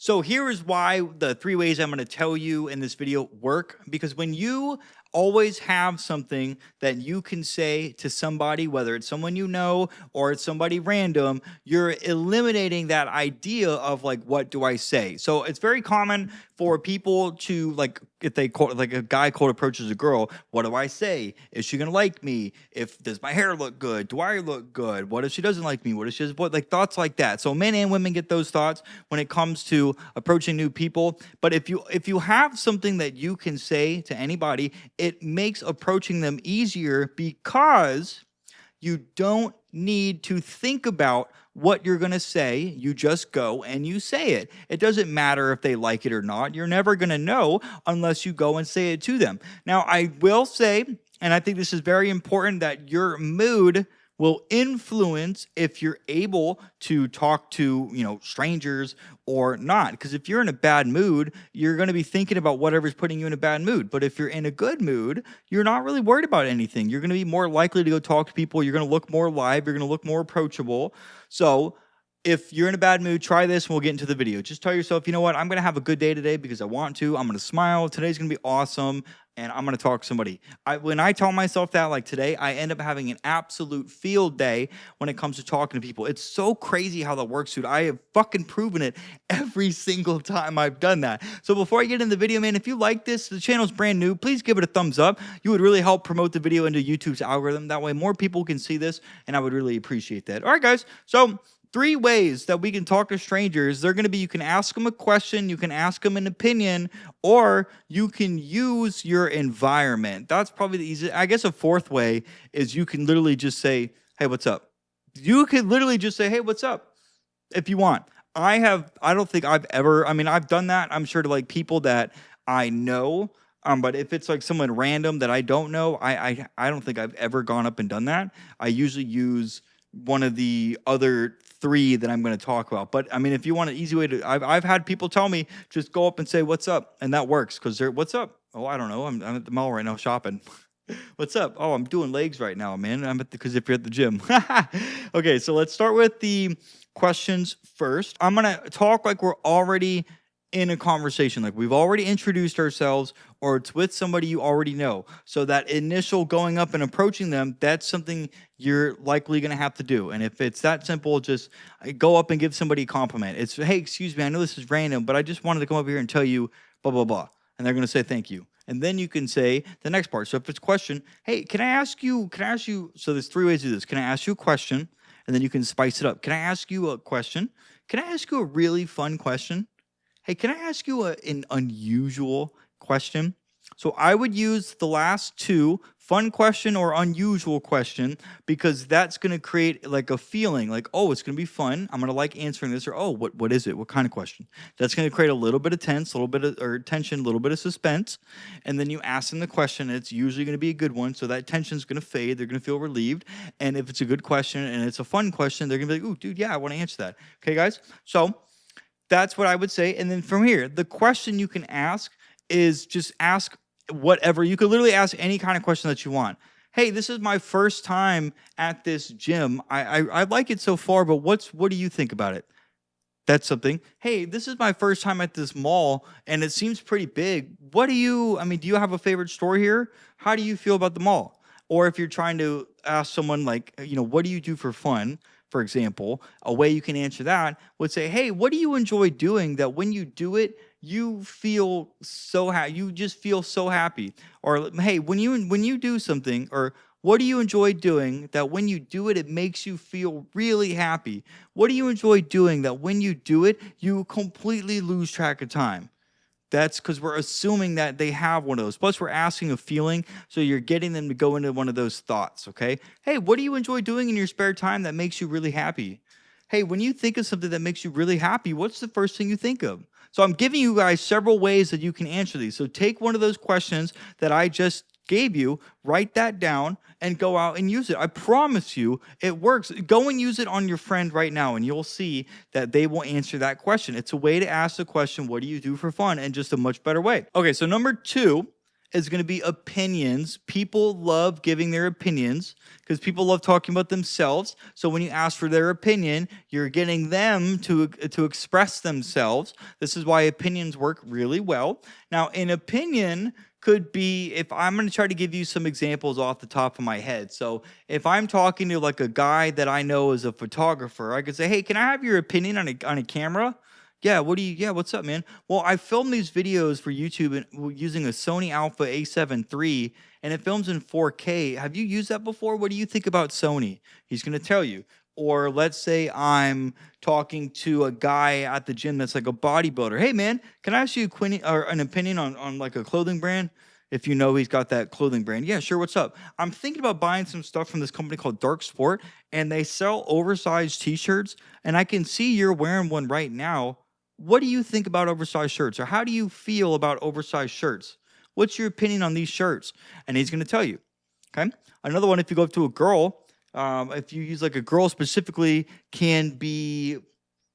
So here is why the 3 ways I'm going to tell you in this video work. Because when you always have something that you can say to somebody, whether it's someone you know or it's somebody random, you're eliminating that idea of like, what do I say? So it's very common for people to like, if they call, like a guy cold approaches a girl, what do I say? Is she gonna like me? If does my hair look good? Do I look good? What if she doesn't like me? What if she does what, like thoughts like that? So men and women get those thoughts when it comes to approaching new people. But if you have something that you can say to anybody, it makes approaching them easier because you don't need to think about what you're going to say. You just go and you say it. It doesn't matter if they like it or not. You're never going to know unless you go and say it to them. Now, I will say, and I think this is very important, that your mood will influence if you're able to talk to, strangers or not. Because if you're in a bad mood, you're going to be thinking about whatever's putting you in a bad mood. But if you're in a good mood, you're not really worried about anything. You're going to be more likely to go talk to people. You're going to look more alive. You're going to look more approachable. So if you're in a bad mood, try this and we'll get into the video. Just tell yourself, you know what? I'm going to have a good day today because I want to. I'm going to smile. Today's going to be awesome. And I'm going to talk to somebody. When I tell myself that, like today, I end up having an absolute field day when it comes to talking to people. It's so crazy how that works, dude. I have fucking proven it every single time I've done that. So before I get into the video, man, if you like this, the channel's brand new, please give it a thumbs up. You would really help promote the video into YouTube's algorithm. That way more people can see this, and I would really appreciate that. All right, guys. So 3 ways that we can talk to strangers. They're going to be, you can ask them a question, you can ask them an opinion, or you can use your environment. That's probably the easiest. I guess a 4th way is you can literally just say, hey, what's up? You can literally just say, hey, what's up? If you want. I don't think I've ever, I've done that, I'm sure, to like people that I know. But if it's like someone random that I don't know, I don't think I've ever gone up and done that. I usually use one of the other 3 that I'm going to talk about. But I mean, if you want an easy way to, I've had people tell me, just go up and say, what's up? And that works because they're, what's up? Oh, I don't know. I'm at the mall right now shopping. What's up? Oh, I'm doing legs right now, man. Because if you're at the gym. Okay, so let's start with the questions first. I'm going to talk like we're already in a conversation, like we've already introduced ourselves, or it's with somebody you already know. So that initial going up and approaching them, that's something you're likely going to have to do. And if it's that simple, just go up and give somebody a compliment. It's, hey, excuse me, I know this is random, but I just wanted to come over here and tell you blah, blah, blah. And they're going to say thank you. And then you can say the next part. So if it's a question, hey, can I ask you, so there's 3 ways to do this. Can I ask you a question? And then you can spice it up. Can I ask you a question? Can I ask you a really fun question? Hey, can I ask you an unusual question? So I would use the last 2, fun question or unusual question, because that's going to create like a feeling like, oh, it's going to be fun. I'm going to like answering this, or, oh, what is it? What kind of question? That's going to create a little bit of tension, a little bit of suspense. And then you ask them the question. And it's usually going to be a good one. So that tension is going to fade. They're going to feel relieved. And if it's a good question and it's a fun question, they're going to be like, ooh, dude, yeah, I want to answer that. Okay, guys? So that's what I would say. And then from here, the question you can ask is just ask whatever. You could literally ask any kind of question that you want. Hey, this is my first time at this gym. I like it so far, but what do you think about it? That's something. Hey, this is my first time at this mall, and it seems pretty big. Do you have a favorite store here? How do you feel about the mall? Or if you're trying to ask someone like, what do you do for fun? For example, a way you can answer that would say, hey, what do you enjoy doing that when you do it, you feel so happy, you just feel so happy? Or, hey, when you do something, or what do you enjoy doing that when you do it, it makes you feel really happy? What do you enjoy doing that when you do it, you completely lose track of time? That's because we're assuming that they have one of those. Plus, we're asking a feeling, so you're getting them to go into one of those thoughts, okay? Hey, what do you enjoy doing in your spare time that makes you really happy? Hey, when you think of something that makes you really happy, what's the first thing you think of? So I'm giving you guys several ways that you can answer these. So take one of those questions that I just gave you, write that down, and go out and use it. I promise you it works. Go and use it on your friend right now, and you'll see that they will answer that question. It's a way to ask the question, what do you do for fun, in just a much better way. Okay, so number 2, is going to be opinions. People love giving their opinions because people love talking about themselves. So when you ask for their opinion, you're getting them to express themselves. This is why opinions work really well. Now, an opinion could be, if I'm going to try to give you some examples off the top of my head. So if I'm talking to like a guy that I know is a photographer, I could say, "Hey, can I have your opinion on a camera?" Yeah, yeah, what's up, man? Well, I filmed these videos for YouTube using a Sony Alpha A7 III, and it films in 4K. Have you used that before? What do you think about Sony? He's going to tell you. Or let's say I'm talking to a guy at the gym that's like a bodybuilder. "Hey, man, can I ask you an opinion on like a clothing brand?" If you know he's got that clothing brand. "Yeah, sure, what's up? I'm thinking about buying some stuff from this company called Dark Sport, and they sell oversized t-shirts, and I can see you're wearing one right now. What do you think about oversized shirts? Or how do you feel about oversized shirts? What's your opinion on these shirts?" And he's going to tell you. Okay. Another one, if you go up to a girl, if you use like a girl specifically, can be,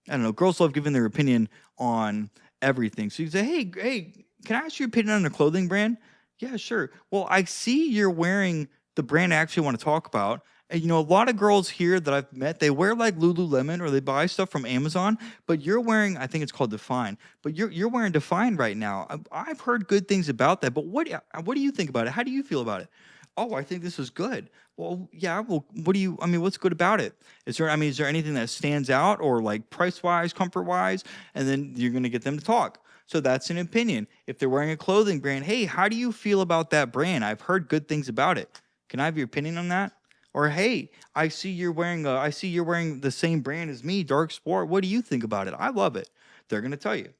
I don't know, girls love giving their opinion on everything. So you say, hey, can I ask your opinion on a clothing brand?" "Yeah, sure. Well, I see you're wearing the brand I actually want to talk about. And, a lot of girls here that I've met, they wear like Lululemon or they buy stuff from Amazon, but you're wearing, I think it's called Define, but you're wearing Define right now. I've heard good things about that, but what do you think about it? How do you feel about it?" "Oh, I think this is good." "Well, yeah. Well, what's good about it? Is there anything that stands out, or like price wise, comfort wise?" And then you're going to get them to talk. So that's an opinion. If they're wearing a clothing brand, "Hey, how do you feel about that brand? I've heard good things about it. Can I have your opinion on that?" Or, "Hey, I see you're wearing the same brand as me, Dark Sport. What do you think about it? I love it." They're going to tell you.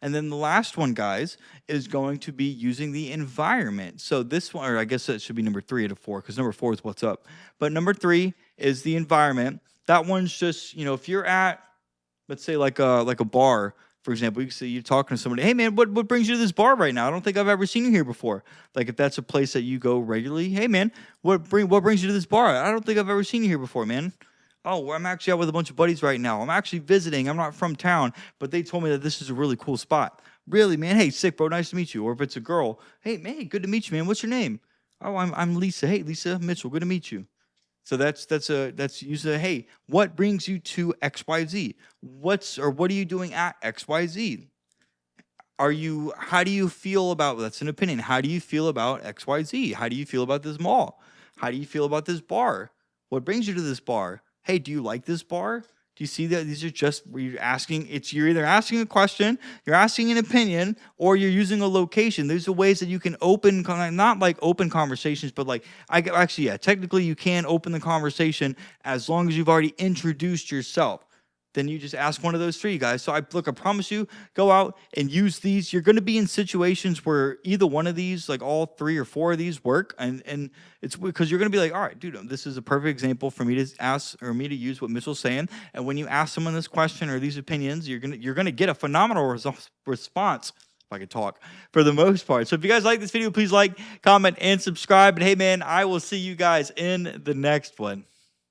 And then the last one, guys, is going to be using the environment. So this one, or I guess that should be number 3 out of 4, because number 4 is what's up. But number 3 is the environment. That one's just, if you're at, let's say like a bar, for example, you can say you're talking to somebody. "Hey, man, what brings you to this bar right now? I don't think I've ever seen you here before." Like if that's a place that you go regularly. "Hey, man, what brings you to this bar? I don't think I've ever seen you here before, man." "Oh, well, I'm actually out with a bunch of buddies right now. I'm actually visiting. I'm not from town, but they told me that this is a really cool spot." "Really, man? Hey, sick, bro. Nice to meet you." Or if it's a girl, "Hey, man, good to meet you, man. What's your name?" "Oh, I'm Lisa. Hey, Lisa Mitchell. Good to meet you." So you say, "Hey, what brings you to XYZ? What are you doing at XYZ? How do you feel about," that's an opinion. "How do you feel about XYZ? How do you feel about this mall? How do you feel about this bar? What brings you to this bar? Hey, do you like this bar?" Do you see that these are just where you're either asking a question, you're asking an opinion, or you're using a location. These are ways that you can not like open conversations, but like technically you can open the conversation as long as you've already introduced yourself. Then you just ask one of those 3, guys. So I promise you, go out and use these. You're going to be in situations where either one of these, like all 3 or 4 of these work. And it's because you're going to be like, "All right, dude, this is a perfect example for me to ask or me to use what Mitchell's saying." And when you ask someone this question or these opinions, you're going to get a phenomenal response, if I could talk, for the most part. So if you guys like this video, please like, comment, and subscribe. And hey, man, I will see you guys in the next one.